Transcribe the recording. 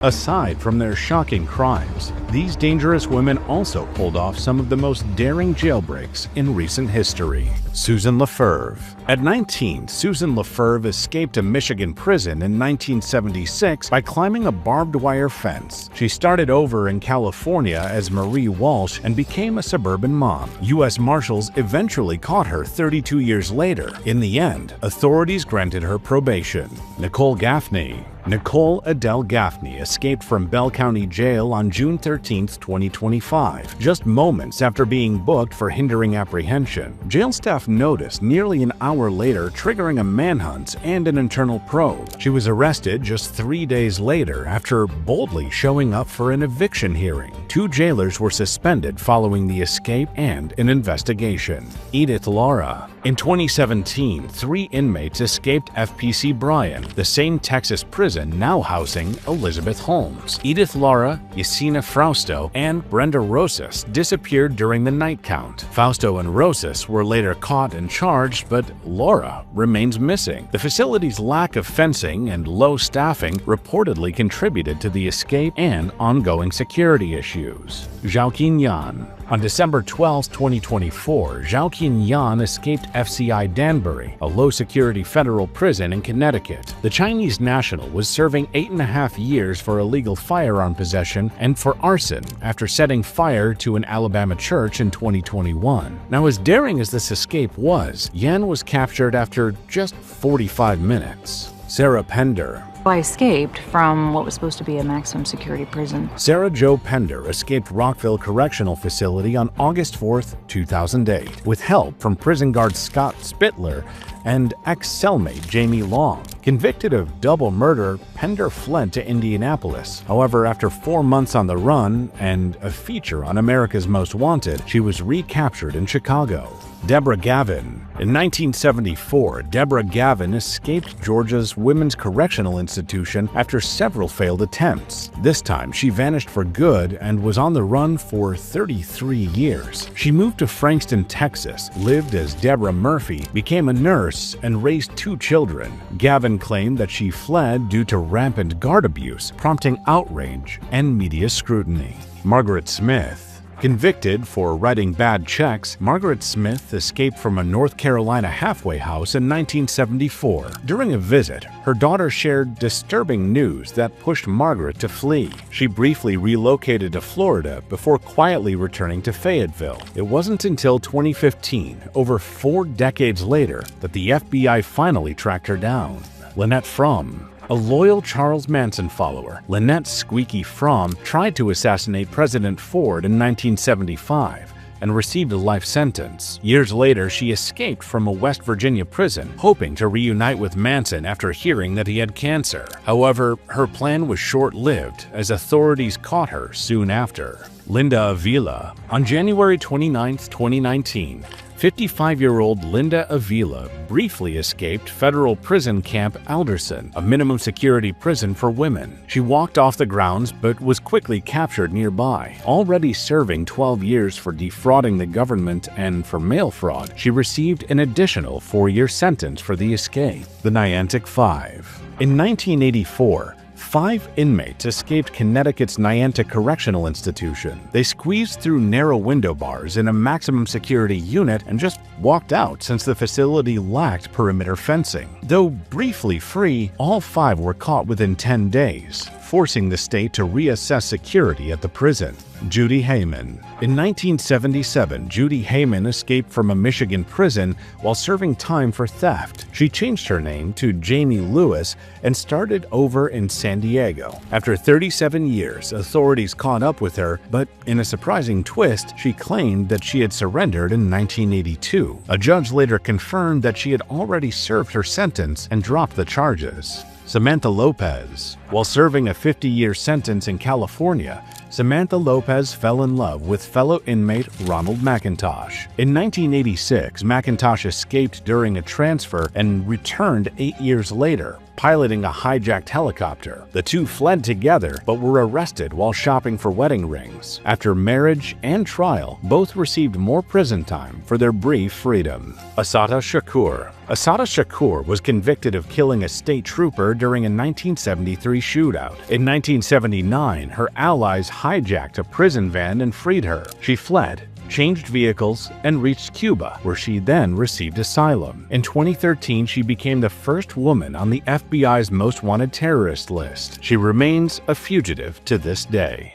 Aside from their shocking crimes, these dangerous women also pulled off some of the most daring jailbreaks in recent history. Susan LaFerve. At 19, Susan LaFerve escaped a Michigan prison in 1976 by climbing a barbed wire fence. She started over in California as Marie Walsh and became a suburban mom. U.S. Marshals eventually caught her 32 years later. In the end, authorities granted her probation. Nicole Gaffney. Nicole Adele Gaffney escaped from Bell County Jail on June 13, 2025, just moments after being booked for hindering apprehension. Jail staff noticed nearly an hour later, triggering a manhunt and an internal probe. She was arrested just 3 days later after boldly showing up for an eviction hearing. 2 jailers were suspended following the escape and an investigation. Edith Lara. In 2017, 3 inmates escaped FPC Bryan, the same Texas prison now housing Elizabeth Holmes. Edith Lara, Yesenia Frausto, and Brenda Rosas disappeared during the night count. Fausto and Rosas were later caught and charged, but Lara remains missing. The facility's lack of fencing and low staffing reportedly contributed to the escape and ongoing security issues. Zhaoqin Yan. On December 12, 2024, Zhaoqin Yan escaped FCI Danbury, a low-security federal prison in Connecticut. The Chinese national was serving 8.5 years for illegal firearm possession and for arson after setting fire to an Alabama church in 2021. Now, as daring as this escape was, Yan was captured after just 45 minutes. Sarah Pender. I escaped from what was supposed to be a maximum security prison. Sarah Jo Pender escaped Rockville Correctional Facility on August 4, 2008, with help from prison guard Scott Spittler and ex-cellmate Jamie Long. Convicted of double murder, Pender fled to Indianapolis. However, after 4 months on the run and a feature on America's Most Wanted, she was recaptured in Chicago. Deborah Gavin. In 1974, Deborah Gavin escaped Georgia's Women's Correctional Institution after several failed attempts. This time, she vanished for good and was on the run for 33 years. She moved to Frankston, Texas, lived as Deborah Murphy, became a nurse, and raised 2 children. Gavin claimed that she fled due to rampant guard abuse, prompting outrage and media scrutiny. Margaret Smith. Convicted for writing bad checks, Margaret Smith escaped from a North Carolina halfway house in 1974. During a visit, her daughter shared disturbing news that pushed Margaret to flee. She briefly relocated to Florida before quietly returning to Fayetteville. It wasn't until 2015, over 4 decades later, that the FBI finally tracked her down. Lynette Fromm. A loyal Charles Manson follower, Lynette Squeaky Fromm tried to assassinate President Ford in 1975 and received a life sentence. Years later, she escaped from a West Virginia prison, hoping to reunite with Manson after hearing that he had cancer. However, her plan was short-lived, as authorities caught her soon after. Linda Avila. On January 29, 2019, 55-year-old Linda Avila briefly escaped federal prison camp Alderson, a minimum security prison for women. She walked off the grounds but was quickly captured nearby. Already serving 12 years for defrauding the government and for mail fraud, she received an additional 4-year sentence for the escape. The Niantic Five. In 1984, 5 inmates escaped Connecticut's Niantic Correctional Institution. They squeezed through narrow window bars in a maximum security unit and just walked out since the facility lacked perimeter fencing. Though briefly free, all 5 were caught within 10 days, forcing the state to reassess security at the prison. Judy Heyman. In 1977, Judy Heyman escaped from a Michigan prison while serving time for theft. She changed her name to Jamie Lewis and started over in San Diego. After 37 years, authorities caught up with her, but in a surprising twist, she claimed that she had surrendered in 1982. A judge later confirmed that she had already served her sentence and dropped the charges. Samantha Lopez. While serving a 50-year sentence in California, Samantha Lopez fell in love with fellow inmate Ronald McIntosh. In 1986, McIntosh escaped during a transfer and returned 8 years later, piloting a hijacked helicopter. The two fled together but were arrested while shopping for wedding rings. After marriage and trial, both received more prison time for their brief freedom. Assata Shakur. Assata Shakur was convicted of killing a state trooper during a 1973 shootout. In 1979, her allies hijacked a prison van and freed her. She fled, changed vehicles, and reached Cuba, where she then received asylum. In 2013, she became the first woman on the FBI's most wanted terrorist list. She remains a fugitive to this day.